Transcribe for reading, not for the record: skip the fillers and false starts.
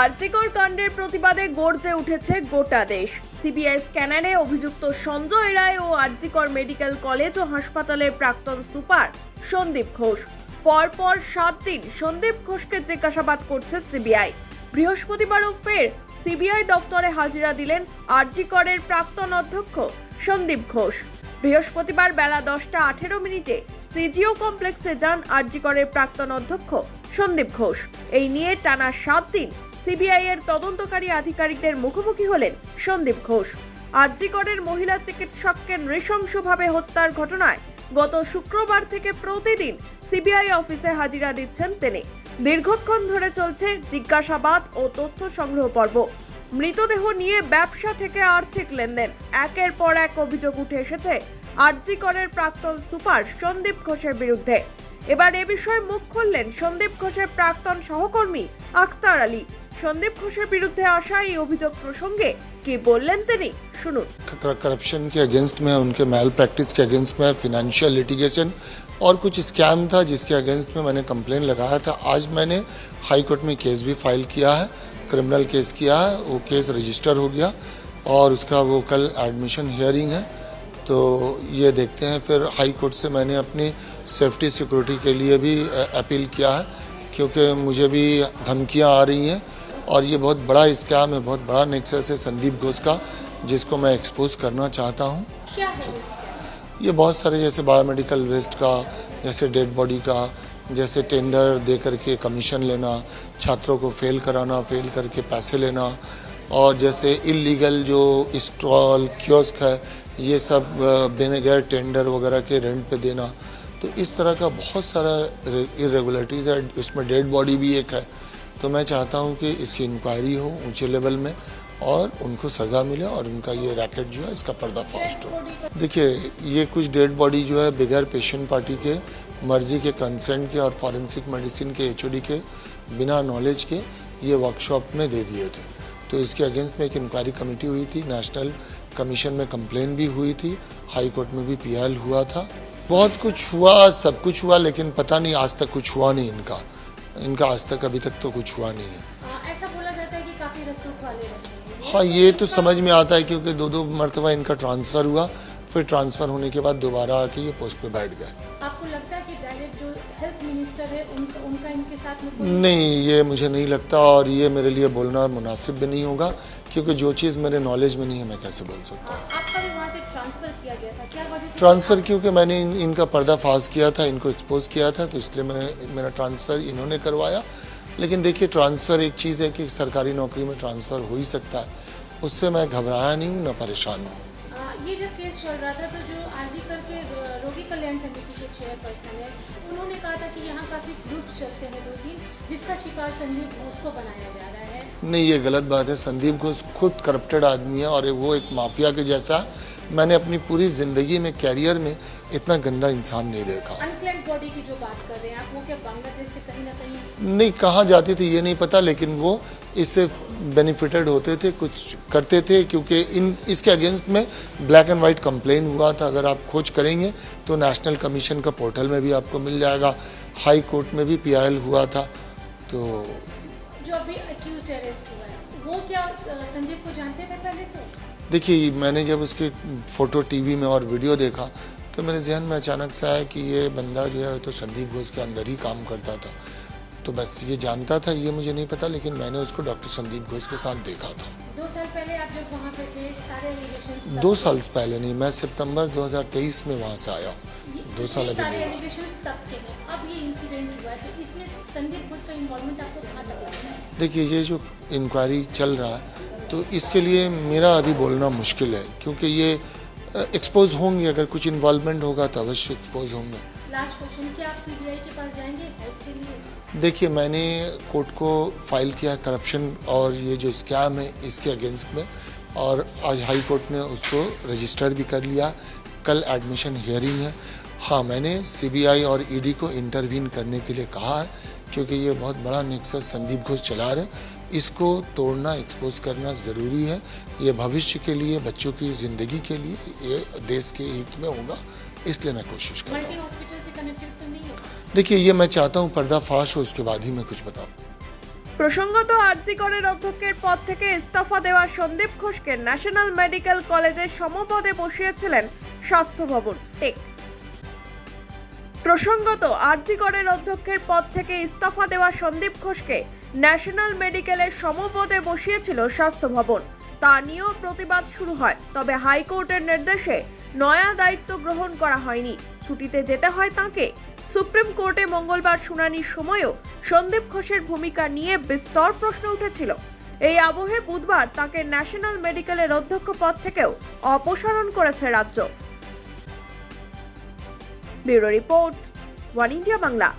আরজিকর কাণ্ডের প্রতিবাদে গর্জে উঠেছে গোটা দেশ। সিবিআই স্ক্যানারে অভিযুক্ত সঞ্জয় রায় ও আরজিকর মেডিকেল কলেজ ও হাসপাতালের প্রাক্তন সুপার সন্দীপ ঘোষ। পরপর 7 দিন সন্দীপ ঘোষকে জিজ্ঞাসাবাদ করছে সিবিআই। বৃহস্পতিবারও ফের সিবিআই দপ্তরে হাজিরা দিলেন আরজিকরের প্রাক্তন অধ্যক্ষ সন্দীপ ঘোষ। বৃহস্পতিবার বেলা 10:18 সিজিও কমপ্লেক্সে যান আরজিকরের প্রাক্তন অধ্যক্ষ সন্দীপ ঘোষ। এই নিয়ে টানা 7 দিন সিবিআই এর তদন্তকারী আধিকারিকদের মুখোমুখি হলেন সন্দীপ ঘোষ। আরজিকরের মহিলা চিকিৎসককে নৃশংসভাবে হত্যার ঘটনায় গত শুক্রবার থেকে প্রতিদিন সিবিআই অফিসে হাজিরা দিচ্ছেন তিনি। দীর্ঘক্ষণ ধরে চলছে জিজ্ঞাসাবাদ ও তথ্য সংগ্রহ পর্ব। মৃতদেহ নিয়ে ব্যবসা থেকে আর্থিক লেনদেন, একের পর এক অভিযোগ উঠে এসেছে আরজিকরের প্রাক্তন সুপার সন্দীপ ঘোষের বিরুদ্ধে। এবার এ বিষয়ে মুখ খুললেন সন্দীপ ঘোষের প্রাক্তন সহকর্মী আক্তার আলী। সন্দীপ ঘোষের বিরুদ্ধে আসা এই অভিযোগ প্রসঙ্গে কি বললেন তিনি, শুনুন। करप्शन के अगेंस्ट में, उनके मैल प्रैक्टिस के अगेंस्ट में, फिनेंशियल लिटिगेशन और कुछ स्कैम था जिसके अगेंस्ट में मैंने कंप्लेन लगाया था। आज मैंने हाई कोर्ट में केस भी फाइल किया है, क्रिमिनल केस किया है। वो केस रजिस्टर हो गया और उसका वो कल एडमिशन हियरिंग है। तो ये देखते हैं। फिर हाई कोर्ट से मैंने अपनी सेफ्टी सिक्योरिटी के लिए भी अपील किया है, क्योंकि मुझे भी धमकियां आ रही हैं और ये बहुत बड़ा स्कैम है, बहुत बड़ा नेक्सस है संदीप घोष का, जिसको मैं एक्सपोज करना चाहता हूँ। क्या है ये बहुत सारे, जैसे बायोमेडिकल वेस्ट का, जैसे डेड बॉडी का, जैसे टेंडर दे करके कमीशन लेना, छात्रों को फेल कराना, फेल करके पैसे लेना, और जैसे इलीगल जो स्टॉल कियोस्क है ये सब बिना गैर टेंडर वगैरह के रेंट पे देना। तो इस तरह का बहुत सारा इरेगुलरिटीज़ है। उसमें डेड बॉडी भी एक है। तो मैं चाहता हूँ कि इसकी इंक्वायरी हो ऊंचे लेवल में और उनको सज़ा मिले और उनका ये रैकेट जो है इसका पर्दाफाश हो। देखिए, ये कुछ डेड बॉडी जो है बगैर पेशेंट पार्टी के, मर्जी के, कंसेंट के और फॉरेंसिक मेडिसिन के HOD के बिना नॉलेज के ये वर्कशॉप में दे दिए थे। तो इसके अगेंस्ट में एक इंक्वायरी कमेटी हुई थी, नेशनल कमीशन में कंप्लेन भी हुई थी, हाई कोर्ट में भी PIL हुआ था। बहुत कुछ हुआ, सब कुछ हुआ, लेकिन पता नहीं आज तक कुछ हुआ नहीं इनका आज तक अभी तक तो कुछ हुआ नहीं है। ऐसा बोला जाता है कि काफी रसूख वाले रहते हैं। हाँ, ये तो समझ में आता है, क्योंकि 2 मरतबा इनका ट्रांसफ़र हुआ, फिर ट्रांसफ़र होने के बाद दोबारा आके ये पोस्ट पे बैठ गए। आपको लगता है कि डायरेक्ट जो हेल्थ मिनिस्टर है उनका इनके साथ में कोई... नहीं, ये मुझे नहीं लगता, और ये मेरे लिए बोलना मुनासिब भी नहीं होगा, क्योंकि जो चीज़ मेरे नॉलेज में नहीं है मैं कैसे बोल सकता हूँ। आपका भी वहाँ से ट्रांसफर किया गया था, क्या वजह थी? ट्रांसफ़र क्योंकि मैंने इनका पर्दाफाश किया था, इनको एक्सपोज किया था, तो इसलिए मेरा ट्रांसफ़र इन्होंने करवाया। लेकिन देखिए, ट्रांसफ़र एक चीज़ है कि सरकारी नौकरी में ट्रांसफ़र हो ही सकता है, उससे मैं घबराया नहीं हूँ, न परेशान हूँ। ये जब केस चल रहा था तो जो आरजीकर के रोगी कल्याण समिति के चेयरपर्सन है, उन्होंने कहा था कि यहाँ काफ़ी ग्रुप चलते हैं 2-3, जिसका शिकार संदीप घोष को बनाया जा रहा है। नहीं, ये गलत बात है। संदीप घोष खुद करप्टेड आदमी है और वो एक माफिया के जैसा है। मैंने अपनी पूरी ज़िंदगी में, कैरियर में इतना गंदा इंसान नहीं देखा। अनक्लेम्ड बॉडी की जो बात कर रहे हैं आप, वो क्या बांग्लादेश से कहीं ना कहीं... नहीं, कहाँ जाती थी ये नहीं पता, लेकिन वो इससे बेनिफिटेड होते थे, कुछ करते थे, क्योंकि इसके अगेंस्ट में ब्लैक एंड वाइट कंप्लेन हुआ था। अगर आप खोज करेंगे तो नेशनल कमीशन का पोर्टल में भी आपको मिल जाएगा, हाई कोर्ट में भी PIL हुआ था। तो जो अभी अक्यूज्ड अरेस्ट हुआ है, वो क्या संदीप को जानते थे पहले से? देखिए, मैंने जब उसकी फ़ोटो टीवी में और वीडियो देखा तो मेरे जहन में अचानक से आया कि ये बंदा जो है तो संदीप घोष के अंदर ही काम करता था। तो बस ये जानता था, ये मुझे नहीं पता, लेकिन मैंने उसको डॉक्टर संदीप घोष के साथ देखा था। 2 साल पहले आप जब वहाँ पे थे, सारे एलिगेशंस... 2 साल पहले नहीं, मैं सितंबर 2023 में वहाँ से आया हूँ। 2 साल अभी सारे नहीं हुआ। एलिगेशंस तब के हैं। अब ये इंसिडेंट हुआ है, तो इसमें संदीप घोष का इन्वॉल्वमेंट आपको कहाँ तक लगता है? देखिए, ये जो इंक्वायरी चल रहा है तो इसके लिए मेरा अभी बोलना मुश्किल है, क्योंकि ये एक्सपोज होंगे। अगर कुछ इन्वॉल्वमेंट होगा तो अवश्य एक्सपोज होंगे। लास्ट क्वेश्चन, क्या आप सीबीआई के पास जाएंगे हेल्प के लिए? देखिए, मैंने कोर्ट को फाइल किया करप्शन और ये जो स्कैम है इसके अगेंस्ट में, और आज हाई कोर्ट ने उसको रजिस्टर भी कर लिया। कल एडमिशन हियरिंग है। हाँ, मैंने CBI और ED को इंटरवीन करने के लिए कहा है, क्योंकि ये बहुत बड़ा नेक्सस संदीप घोष चला रहे हैं। इसको तोड़ना, एक्सपोज करना ज़रूरी है। ये भविष्य के लिए, बच्चों की ज़िंदगी के लिए, ये देश के हित में होगा, इसलिए मैं कोशिश कर रहा हूँ। मल्टी हॉस्पिटल से कनेक्टेड तो नहीं है? देखिए, ये मैं चाहता हूँ पर्दाफाश हो, उसके बाद ही मैं कुछ बताऊँ। প্রসঙ্গত আরজি করের অধ্যক্ষের পদ থেকে ইস্তফা দেওয়া সন্দীপ ঘোষকে ন্যাশনাল মেডিকেল কলেজের সমপদে বসিয়েছিলেন স্বাস্থ্য ভবন টেক। প্রসঙ্গত আরজি করের অধ্যক্ষের পদ থেকে ইস্তফা দেওয়া সন্দীপ ঘোষকে ন্যাশনাল মেডিকেলের সমপদে বসিয়েছিল স্বাস্থ্য ভবন। তা নিয়েও প্রতিবাদ শুরু হয়, তবে হাইকোর্টের নির্দেশে নয়া দায়িত্ব গ্রহণ করা হয়নি। ছুটিতে যেতে হয় তাঁকে। সুপ্রিম কোর্টে মঙ্গলবার শুনানির সময়ও সন্দীপ ঘোষের ভূমিকা নিয়ে বিস্তর প্রশ্ন উঠেছিল। এই আবহে বুধবার তাঁকে ন্যাশনাল মেডিকেলের অধ্যক্ষ পদ থেকেও অপসারণ করেছে রাজ্য। Bureau report, one India Bangla.